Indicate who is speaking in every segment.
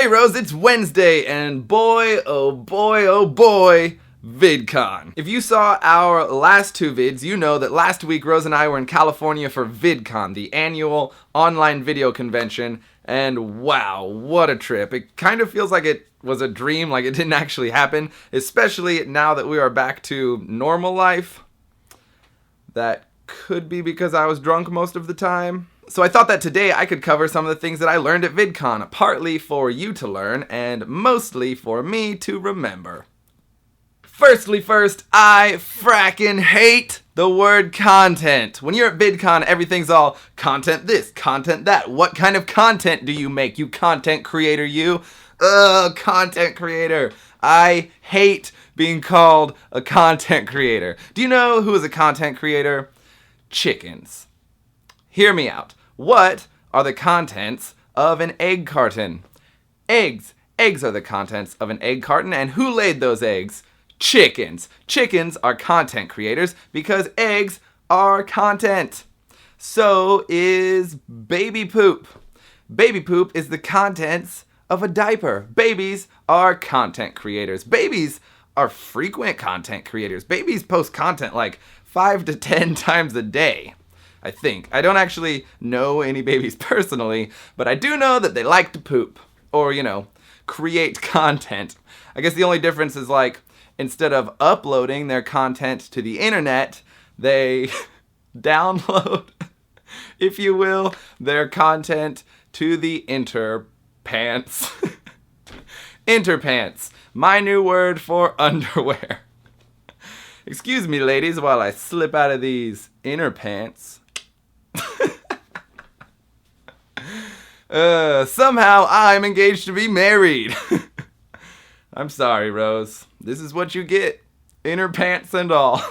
Speaker 1: Hey Rose, it's Wednesday, and boy, oh boy, VidCon. If you saw our last two vids, you know that last week Rose and I were in California for VidCon, the annual online video convention, and wow, what a trip. It kind of feels like it was a dream, like it didn't actually happen, especially now that we are back to normal life. That could be because I was drunk most of the time. So I thought that today I could cover some of the things that I learned at VidCon, partly for you to learn, and mostly for me to remember. Firstly first, I frackin' hate the word content. When you're at VidCon, everything's all content this, content that. What kind of content do you make, you content creator, you? Content creator. I hate being called a content creator. Do you know who is a content creator? Chickens. Hear me out. What are the contents of an egg carton? Eggs. Eggs are the contents of an egg carton, and who laid those eggs? Chickens. Chickens are content creators because eggs are content. So is baby poop. Baby poop is the contents of a diaper. Babies are content creators. Babies are frequent content creators. Babies post content like 5 to 10 times a day. I think. I don't actually know any babies personally, but I do know that they like to poop. Or, create content. I guess the only difference is like, instead of uploading their content to the internet, they download, if you will, their content to the interpants. Interpants. My new word for underwear. Excuse me, ladies, while I slip out of these inner pants. Somehow I'm engaged to be married. I'm sorry, Rose. This is what you get. Inner pants and all.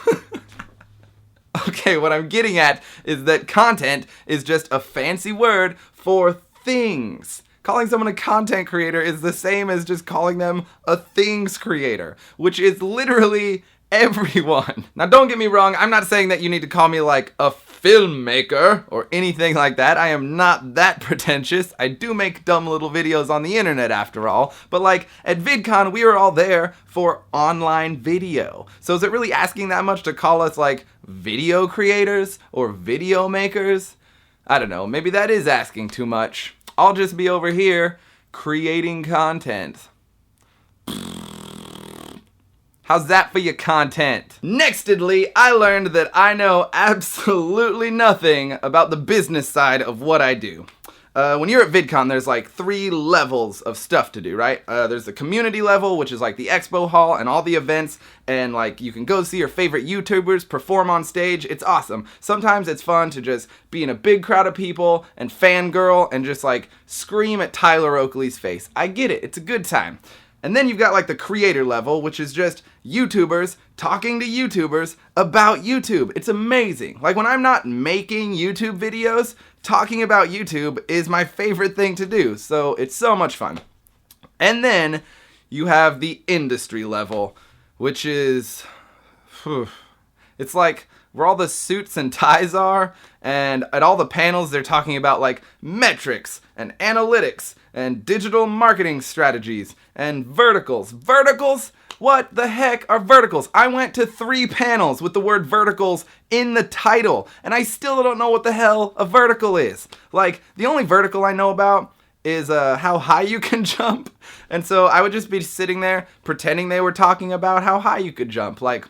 Speaker 1: Okay, what I'm getting at is that content is just a fancy word for things. Calling someone a content creator is the same as just calling them a things creator, which is literally everyone. Now don't get me wrong, I'm not saying that you need to call me like a filmmaker or anything like that. I am not that pretentious. I do make dumb little videos on the internet after all, but like at VidCon we were all there for online video. So is it really asking that much to call us like video creators or video makers? I don't know, maybe that is asking too much. I'll just be over here creating content. How's that for your content? Nextedly, I learned that I know absolutely nothing about the business side of what I do. When you're at VidCon, there's like 3 levels of stuff to do, right? There's the community level, which is like the expo hall and all the events, and like you can go see your favorite YouTubers perform on stage. It's awesome. Sometimes it's fun to just be in a big crowd of people and fangirl and just like scream at Tyler Oakley's face. I get it. It's a good time. And then you've got like the creator level, which is just YouTubers talking to YouTubers about YouTube. It's amazing. Like when I'm not making YouTube videos, talking about YouTube is my favorite thing to do. So it's so much fun. And then you have the industry level, which is, it's like where all the suits and ties are, and at all the panels they're talking about like metrics and analytics and digital marketing strategies and verticals. Verticals? What the heck are verticals? I went to 3 panels with the word verticals in the title, and I still don't know what the hell a vertical is. Like, the only vertical I know about is how high you can jump, and so I would just be sitting there pretending they were talking about how high you could jump. Like,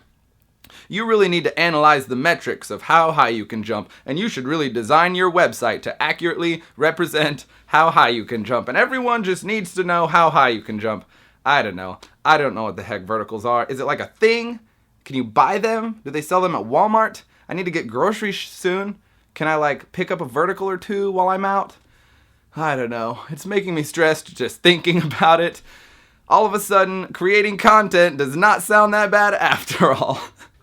Speaker 1: you really need to analyze the metrics of how high you can jump, and you should really design your website to accurately represent how high you can jump, and everyone just needs to know how high you can jump. I don't know. I don't know what the heck verticals are. Is it like a thing? Can you buy them? Do they sell them at Walmart? I need to get groceries soon. Can I like pick up a vertical or 2 while I'm out? I don't know. It's making me stressed just thinking about it. All of a sudden, creating content does not sound that bad after all.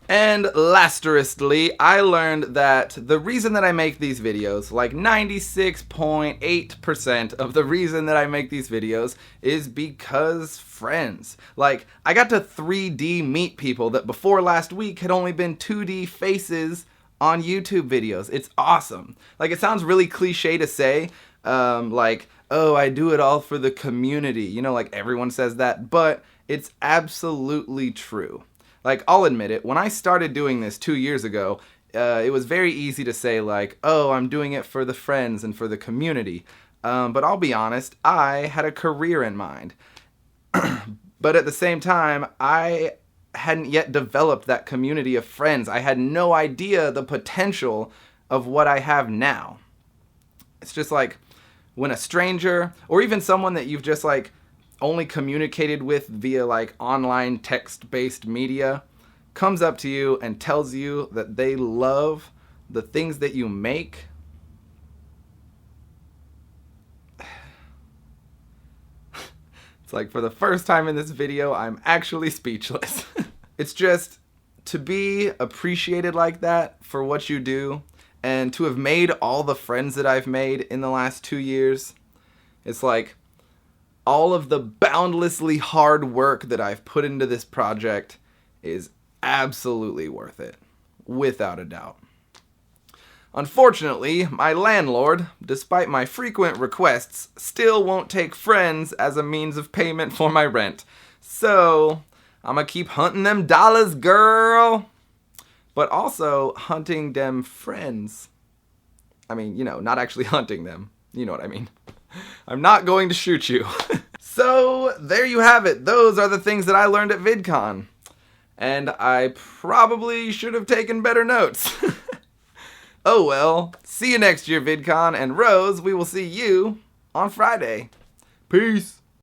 Speaker 1: And lasterously, I learned that the reason that I make these videos, like 96.8% of the reason that I make these videos is because friends. Like, I got to 3D meet people that before last week had only been 2D faces on YouTube videos. It's awesome. Like, it sounds really cliche to say, like, oh, I do it all for the community. You know, like everyone says that, but it's absolutely true. Like, I'll admit it, when I started doing this 2 years ago, it was very easy to say like, oh, I'm doing it for the friends and for the community. But I'll be honest, I had a career in mind. But at the same time, I hadn't yet developed that community of friends. I had no idea the potential of what I have now. It's just like when a stranger, or even someone that you've just like only communicated with via like online text-based media, comes up to you and tells you that they love the things that you make. It's like, for the first time in this video, I'm actually speechless. It's just, to be appreciated like that for what you do, and to have made all the friends that I've made in the last 2 years, it's like, all of the boundlessly hard work that I've put into this project is absolutely worth it, without a doubt. Unfortunately, my landlord, despite my frequent requests, still won't take friends as a means of payment for my rent. So, I'ma keep hunting them dollars, girl! But also hunting them friends. I mean, you know, not actually hunting them. You know what I mean. I'm not going to shoot you. So, there you have it. Those are the things that I learned at VidCon. And I probably should have taken better notes. Oh well, see you next year, VidCon, and Rose, we will see you on Friday. Peace!